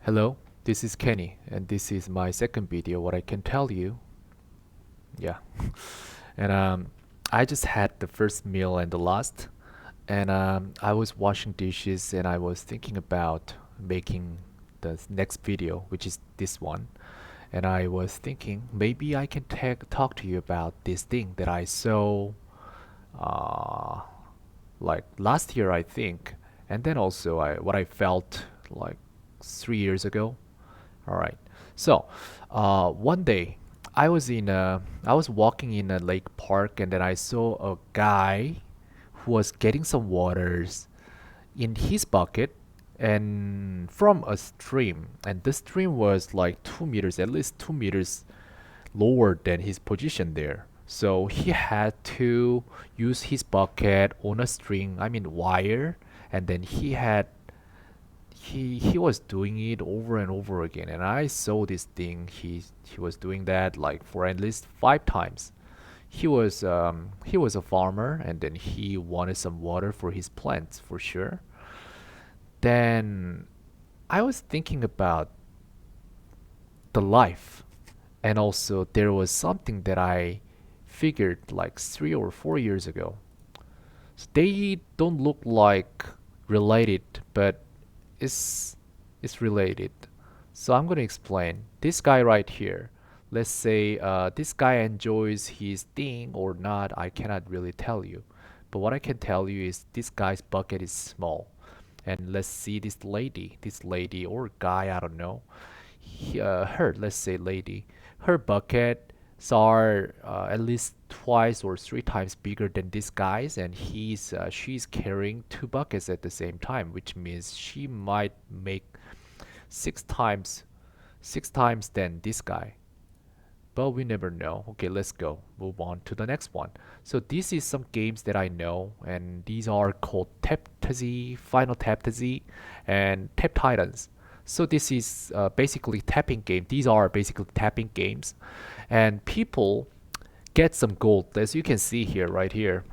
Hello, this is Kenny, and this is my second video. What I can tell you, yeah, and I just had the first meal and the last, and I was washing dishes and I was thinking about making the next video, which is this one, and I was thinking maybe I can talk to you about this thing that I saw, uh, like last year, I think, and then also what I felt like 3 years ago. All right. So, one day I was walking in a lake park and then I saw a guy who was getting some waters in his bucket and from a stream. And the stream was like 2 meters, at least 2 meters lower than his position there. So he had to use his bucket on a string, I mean wire, and then he was doing it over and over again, and I saw this thing. He was doing that like for at least 5 times. He was a farmer, and then he wanted some water for his plants for sure. Then I was thinking about the life, and also there was something that I figured like 3 or 4 years ago. So they don't look like related, but it's it's related. So I'm gonna explain. This guy right here. Let's say this guy enjoys his thing or not. I cannot really tell you, but what I can tell you is this guy's bucket is small. And let's see this lady or guy, I don't know. Her, let's say lady, her bucket are at least twice or 3 times bigger than this guy's, and she's carrying 2 buckets at the same time, which means she might make six times 6 times than this guy. But we never know. Okay, let's go. Move on to the next one. So this is some games that I know, and these are called Taptazy, Final Taptazy, and Tap Titans. So this is basically tapping game. These are basically tapping games, and people get some gold, as you can see here, right here.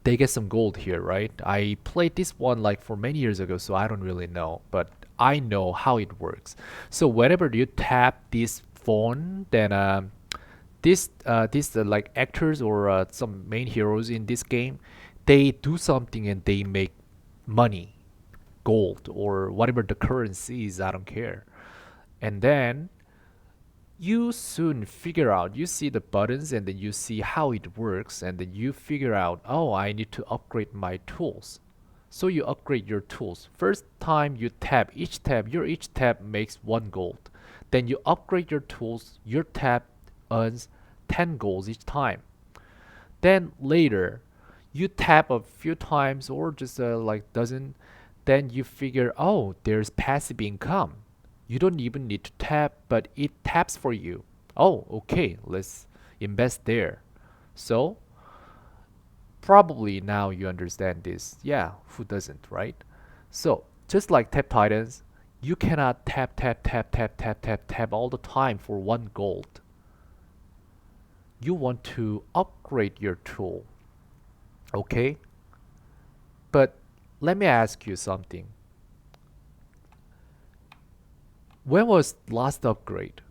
They get some gold here, right? I played this one like for many years ago, so I don't really know, but I know how it works. So whenever you tap this phone, then this like actors or some main heroes in this game, they do something and they make money, gold or whatever the currency is. I don't care. And then you soon figure out, you see the buttons and then you see how it works, and then you figure out, oh, I need to upgrade my tools. So you upgrade your tools. First time you tap, each tab makes 1 gold. Then you upgrade your tools, your tab earns 10 golds each time. Then later you tap a few times or just like dozen, then you figure, oh, there's passive income. You don't even need to tap, but it taps for you. Oh, okay, let's invest there. So probably now you understand this. Yeah, who doesn't, right? So just like Tap Titans, you cannot tap all the time for 1 gold. You want to upgrade your tool, okay? But let me ask you something. When was last upgrade?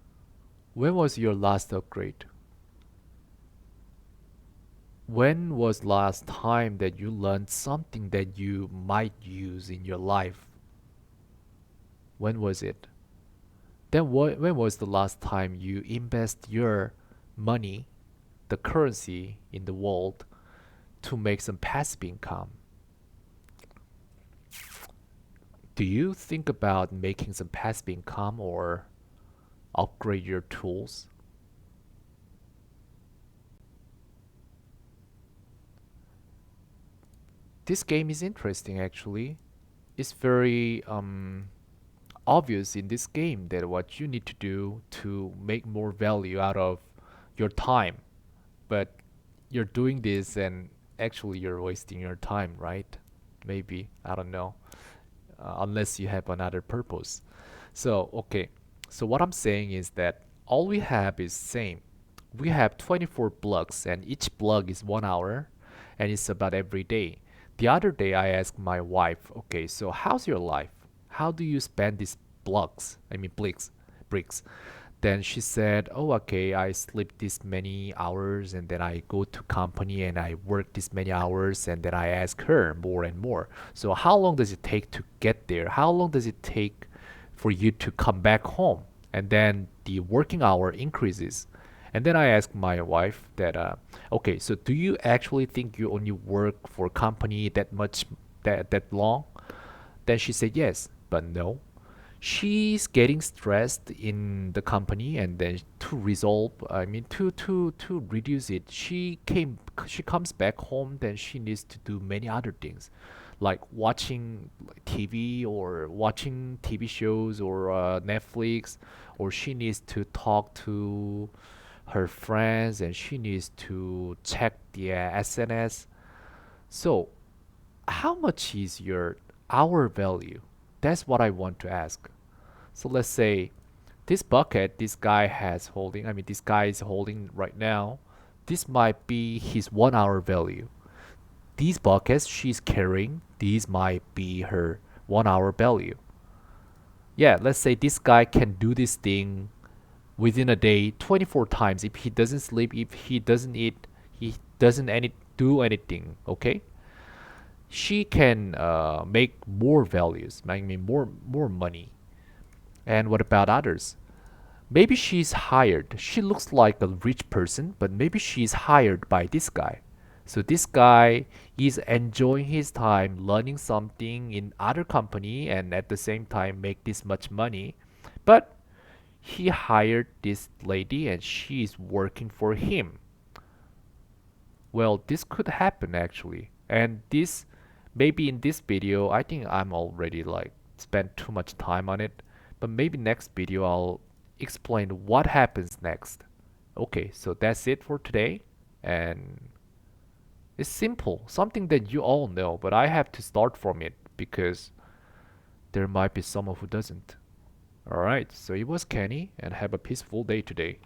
When was your last upgrade? When was last time that you learned something that you might use in your life? When was it? Then when was the last time you invest your money, the currency in the world, to make some passive income? Do you think about making some passive income or upgrade your tools? This game is interesting actually. It's very obvious in this game that what you need to do to make more value out of your time. But you're doing this and actually you're wasting your time, right? Maybe, I don't know, unless you have another purpose. So, okay. So what I'm saying is that all we have is same. We have 24 blocks and each block is 1 hour and it's about every day. The other day I asked my wife, okay, so how's your life? How do you spend this blocks. I mean bricks. Then she said, "Oh, okay, I sleep this many hours, and then I go to company and I work this many hours, and then I ask her more and more. So how long does it take to get there? How long does it take for you to come back home?" And then the working hour increases. And then I asked my wife that, okay, so do you actually think you only work for a company that much, that long? Then she said yes, but no. She's getting stressed in the company, and then to resolve, I mean, to reduce it, she comes back home. Then she needs to do many other things, like watching TV or watching TV shows or Netflix, or she needs to talk to her friends, and she needs to check the SNS. So how much is your hour value? That's what I want to ask. So let's say this bucket this guy has holding, I mean this guy is holding right now, this might be his 1 hour value. These buckets she's carrying, these might be her 1 hour value. Yeah, let's say this guy can do this thing within a day 24 times if he doesn't sleep, if he doesn't eat, he doesn't do anything, okay? She can make more values, I mean more money. And what about others? Maybe she's hired. She looks like a rich person, but maybe she's hired by this guy. So this guy is enjoying his time learning something in other company and at the same time make this much money. But he hired this lady and she is working for him. Well, this could happen actually. And this maybe in this video, I think I'm already like spent too much time on it. But maybe next video I'll explain what happens next. Okay, so that's it for today. And it's simple, something that you all know, but I have to start from it because there might be someone who doesn't. Alright, so it was Kenny, and have a peaceful day today.